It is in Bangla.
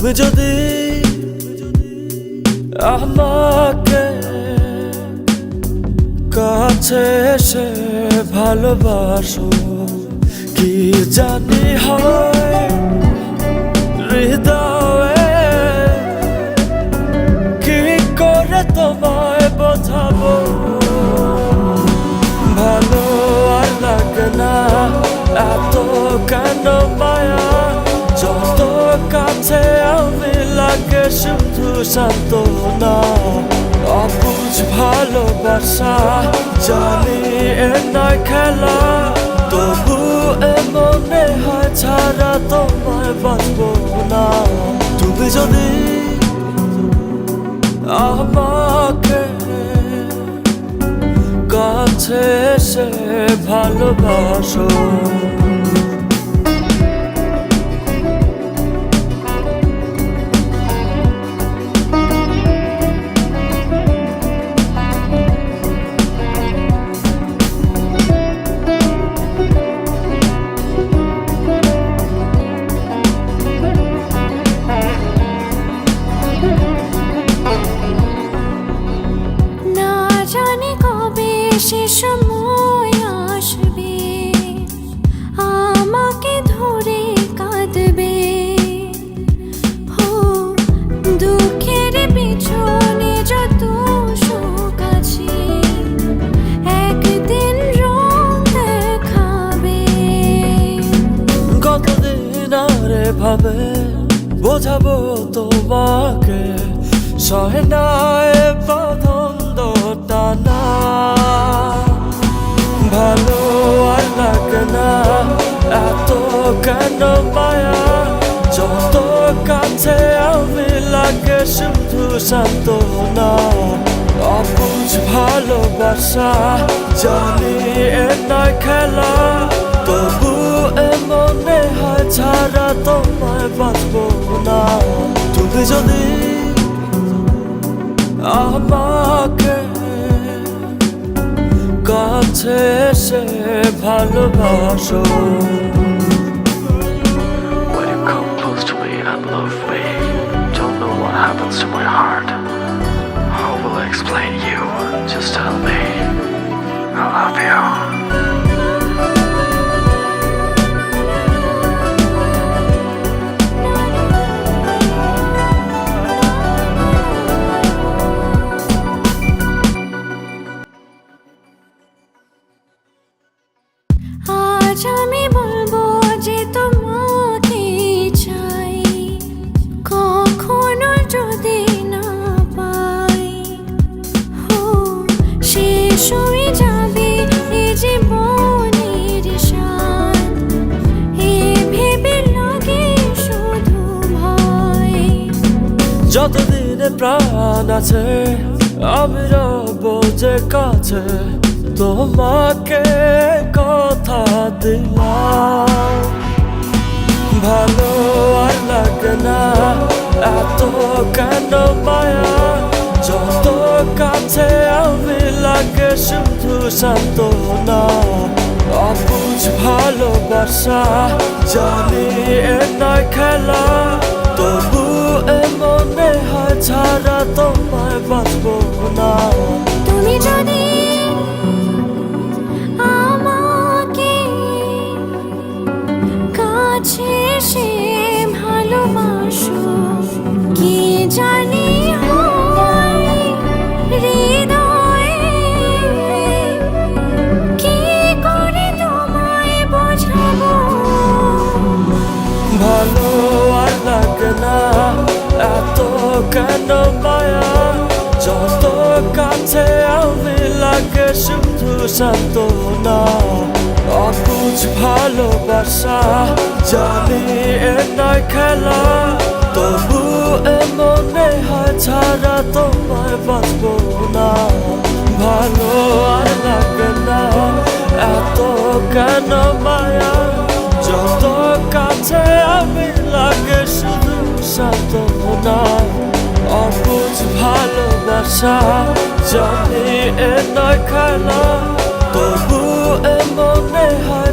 তুমি যদি আমাকে কাছে এসে ভালোবাসো, কি জানি হয় হৃদয়ে, কি করে তোমায় বোঝাবো। ভালো আর লাগে না এত কেন মায়া, যত কাছে আমি লাগে শুধু সান্ত্বনা। অবুঝ ভালোবাসা জানি এ নয় খেলা, তবু এ মনে হয় ছাড়া তোমায় বাঁচবো না। তুমি যদি আমাকে কাছে এসে ভালোবাসো। সে সময় আসবে আমাকে ধরে কাঁদবে, হো দুঃখের পিছনে যত সুখ আছে একদিন রং দেখাবে। কতদিন আর ভাবে বোঝাবো তোমাকে, সহে না এ বাঁধন টানা। ভালো আর লাগে না এত কেন মায়া, যত কাছে আমি লাগে শুধু সান্ত্বনা। অবুঝ ভালোবাসা জানি এ নয় খেলা, তবু এ মনে হয় ছাড়া তোমায় বাঁচবো না। তুমি যদি আমাকে কাছে এসে ভালোবাসো। When you come close to me and love me, don't know what happens to my heart. How will I explain you? Just tell me I love you. আজ আমি বলবো যে তোমাকে চাই, কখনো যদি না পাই, হো শেষ হয়ে যাবে এ জীবনের সাথ, এ ভেবে লাগে শুধু ভয়। যতদিনে প্রাণ আছে আমি রবো যে কাছে, তোমাকে কথা দিলাম। ভালো আর লাগে না এত কেন মায়া, যত কাছে আমি লাগে শুধু সান্ত্বনা। অবুঝ ভালোবাসা জানি এ নয় খেলা, তবু এ মনে হয় ছাড়া তোমায় বাঁচবো না। তুমি যদি আমাকে কাছে এসে ভালোবাসো, কি জানি হয় হৃদয়ে, কি করে তোমায় বোঝাবো। ভালো আর লাগে না এত কেন মায়া, যত কাছে আমি লাগে শুধু সান্ত্বনা। অবুঝ ভালোবাসা জানি এ নয় খেলা, তবু এ মনে হয় ছাড়া তোমায় বাঁচবো না। ভালো আর লাগে না এত কেন মায়া, যত কাছে আমি লাগে শুধু সান্ত্বনা। অবুঝ ভালোবাসা জানি এ নয় খেলা, তবু এ মনে হয়